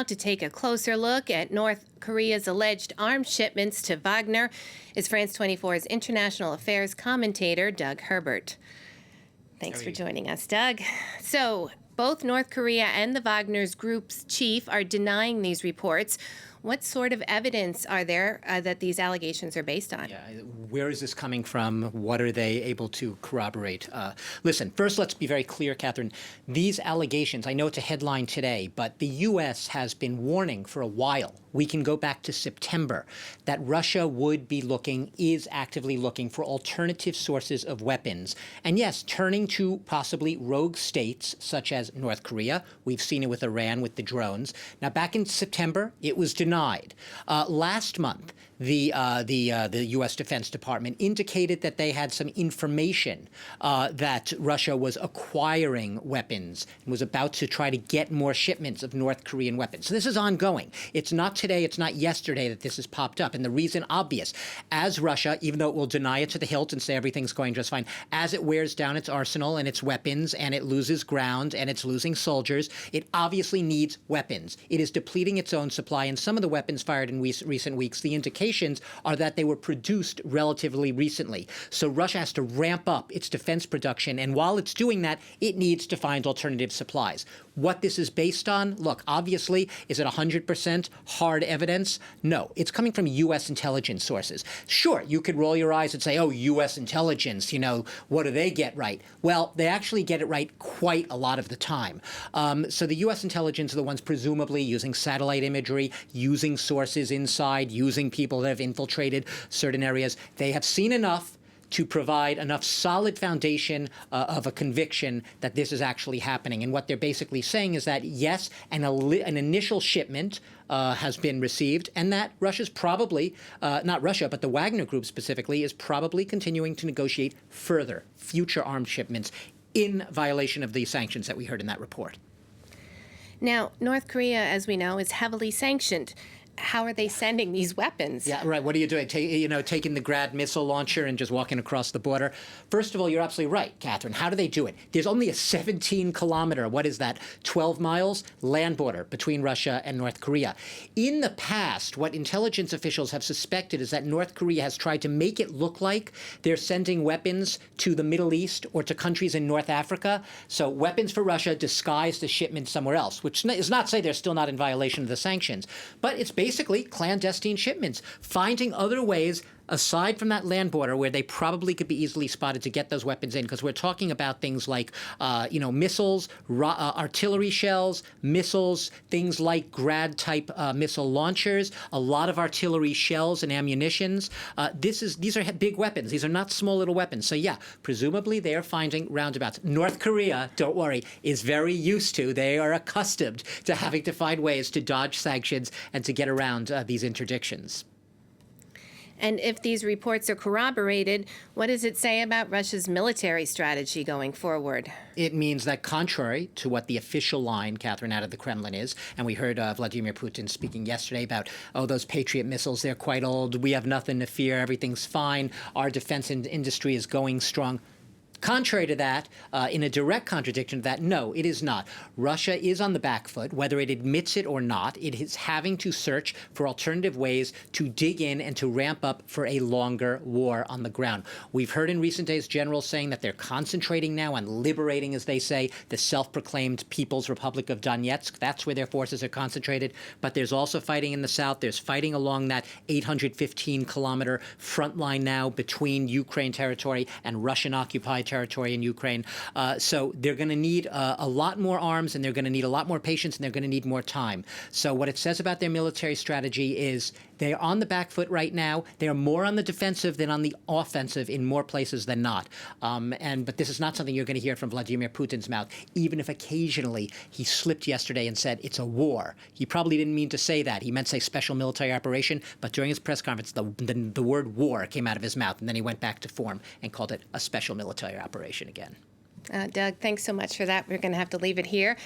now to take a closer look at North Korea's alleged arms shipments to Wagner is France 24's international affairs commentator, Doug Herbert. Thanks for joining us, Doug. So, both North Korea and the Wagner's group's chief are denying these reports. What sort of evidence are there that these allegations are based on? Yeah, where is this coming from? What are they able to corroborate? Listen, first, let's be very clear, Catherine. These allegations, I know it's a headline today, but the U.S. has been warning for a while. We can go back to September that Russia would be is actively looking for alternative sources of weapons. And yes, turning to possibly rogue states such as North Korea. We've seen it with Iran with the drones. Now, back in September, it was denied. Last month, the U.S. Defense Department indicated that they had some information that Russia was acquiring weapons and was about to try to get more shipments of North Korean weapons. So this is ongoing. It's not today, it's not yesterday that this has popped up. And the reason obvious, as Russia, even though it will deny it to the hilt and say everything's going just fine, as it wears down its arsenal and its weapons and it loses ground and it's losing soldiers, it obviously needs weapons. It is depleting its own supply, and some of the weapons fired in recent weeks, the indications are that they were produced relatively recently. So Russia has to ramp up its defense production, and while it's doing that, it needs to find alternative supplies. What this is based on, look, obviously, is it 100% hard evidence? No, it's coming from U.S. intelligence sources. Sure, you could roll your eyes and say, oh, U.S. intelligence, what do they get right? Well, they actually get it right quite a lot of the time. So the U.S. intelligence are the ones presumably using satellite imagery, using sources inside, using people that have infiltrated certain areas. They have seen enough to provide enough solid foundation of a conviction that this is actually happening. And what they're basically saying is that, yes, an initial shipment has been received, and that Russia's probably, not Russia, but the Wagner Group specifically, is probably continuing to negotiate further future arms shipments in violation of the sanctions that we heard in that report. Now, North Korea, as we know, is heavily sanctioned. How are they sending these weapons? Yeah, right. What are you doing? Taking the Grad missile launcher and just walking across the border? First of all, you're absolutely right, Catherine. How do they do it? There's only a 17-kilometer, what is that, 12 miles, land border between Russia and North Korea. In the past, what intelligence officials have suspected is that North Korea has tried to make it look like they're sending weapons to the Middle East or to countries in North Africa. So weapons for Russia disguised as shipments somewhere else, which is not to say they're still not in violation of the sanctions. But it's basically clandestine shipments, finding other ways aside from that land border where they probably could be easily spotted to get those weapons in, because we're talking about things like, missiles, artillery shells, missiles, things like Grad-type missile launchers, a lot of artillery shells and ammunitions. These are big weapons. These are not small little weapons. So yeah, presumably they are finding roundabouts. North Korea, don't worry, is very used to, they are accustomed to having to find ways to dodge sanctions and to get around these interdictions. And if these reports are corroborated, what does it say about Russia's military strategy going forward? It means that contrary to what the official line, Catherine, out of the Kremlin is, and we heard Vladimir Putin speaking yesterday about, those Patriot missiles, they're quite old, we have nothing to fear, everything's fine, our defense industry is going strong. Contrary to that, in a direct contradiction to that, no, it is not. Russia is on the back foot, whether it admits it or not. It is having to search for alternative ways to dig in and to ramp up for a longer war on the ground. We've heard in recent days generals saying that they're concentrating now on liberating, as they say, the self-proclaimed People's Republic of Donetsk. That's where their forces are concentrated. But there's also fighting in the south. There's fighting along that 815-kilometer front line now between Ukraine territory and Russian-occupied territory in Ukraine. So they're going to need a lot more arms, and they're going to need a lot more patience, and they're going to need more time. So what it says about their military strategy is they are on the back foot right now. They are more on the defensive than on the offensive in more places than not. But this is not something you're going to hear from Vladimir Putin's mouth, even if occasionally he slipped yesterday and said it's a war. He probably didn't mean to say that. He meant to say special military operation, but during his press conference, the word war came out of his mouth, and then he went back to form and called it a special military operation again. Doug, thanks so much for that. We're going to have to leave it here.